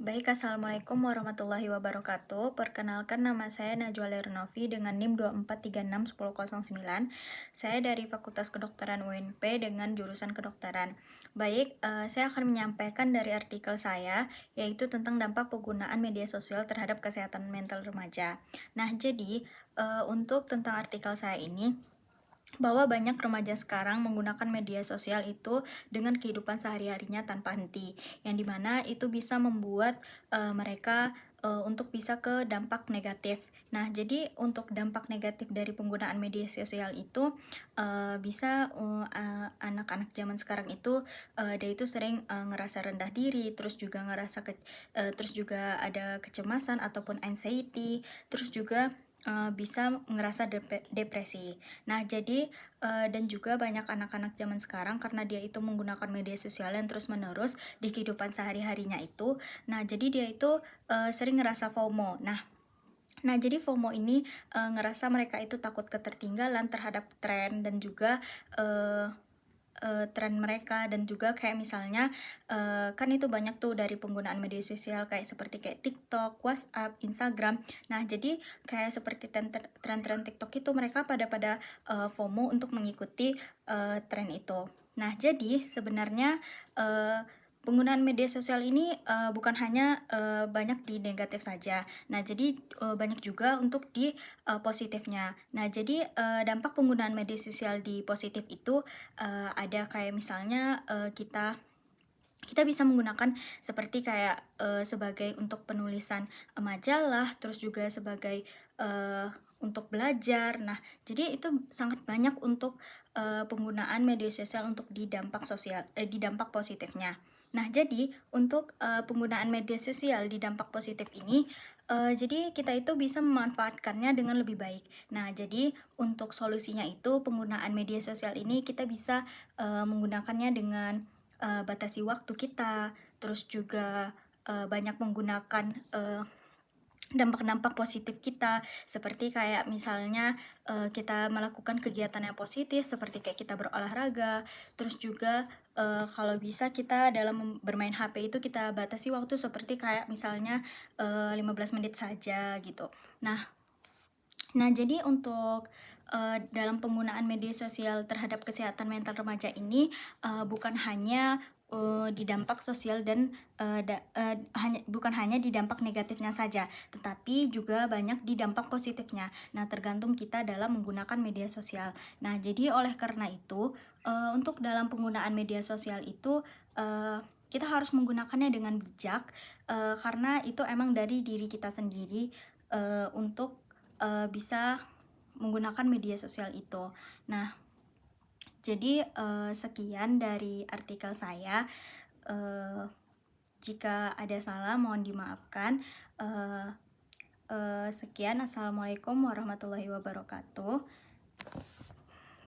Baik, Assalamualaikum warahmatullahi wabarakatuh. Perkenalkan, nama saya Najwa Lernovi dengan NIM 2436109. Saya dari Fakultas Kedokteran UNP dengan jurusan kedokteran. Baik, saya akan menyampaikan dari artikel saya, yaitu tentang dampak penggunaan media sosial terhadap kesehatan mental remaja. Nah, jadi untuk tentang artikel saya ini, bahwa banyak remaja sekarang menggunakan media sosial itu dengan kehidupan sehari-harinya tanpa henti, yang dimana itu bisa membuat mereka untuk bisa ke dampak negatif. Nah, jadi untuk dampak negatif dari penggunaan media sosial itu bisa anak-anak zaman sekarang itu dia itu sering ngerasa rendah diri, terus juga ada kecemasan ataupun anxiety, terus juga bisa ngerasa depresi. Nah, jadi dan juga banyak anak-anak zaman sekarang karena dia itu menggunakan media sosial yang terus-menerus di kehidupan sehari-harinya itu. Nah, jadi dia itu sering ngerasa FOMO. Nah, jadi FOMO ini ngerasa mereka itu takut ketertinggalan terhadap tren dan juga eh, tren mereka, dan juga kayak misalnya kan itu banyak tuh dari penggunaan media sosial kayak seperti kayak TikTok, WhatsApp, Instagram. Nah, jadi kayak seperti tren-tren TikTok itu mereka pada FOMO untuk mengikuti tren itu. Nah, jadi sebenarnya penggunaan media sosial ini bukan hanya banyak di negatif saja. Nah, jadi banyak juga untuk di positifnya. Nah, jadi dampak penggunaan media sosial di positif itu ada kayak misalnya kita bisa menggunakan seperti kayak sebagai untuk penulisan majalah, terus juga sebagai untuk belajar. Nah, jadi itu sangat banyak untuk penggunaan media sosial untuk di dampak positifnya. Nah, jadi untuk penggunaan media sosial di dampak positif ini, jadi kita itu bisa memanfaatkannya dengan lebih baik. Nah, jadi untuk solusinya itu penggunaan media sosial ini kita bisa menggunakannya dengan batasi waktu kita, terus juga banyak menggunakan dampak-dampak positif kita, seperti kayak misalnya kita melakukan kegiatan yang positif seperti kayak kita berolahraga, terus juga kalau bisa kita dalam bermain HP itu kita batasi waktu seperti kayak misalnya 15 menit saja gitu. Nah, jadi untuk dalam penggunaan media sosial terhadap kesehatan mental remaja ini bukan hanya di dampak sosial dan bukan hanya di dampak negatifnya saja, tetapi juga banyak di dampak positifnya. Nah, tergantung kita dalam menggunakan media sosial. Nah, jadi oleh karena itu untuk dalam penggunaan media sosial itu kita harus menggunakannya dengan bijak, karena itu emang dari diri kita sendiri untuk bisa menggunakan media sosial itu. Nah, jadi sekian dari artikel saya. Uh, Jika ada salah mohon dimaafkan. Sekian, Assalamualaikum warahmatullahi wabarakatuh.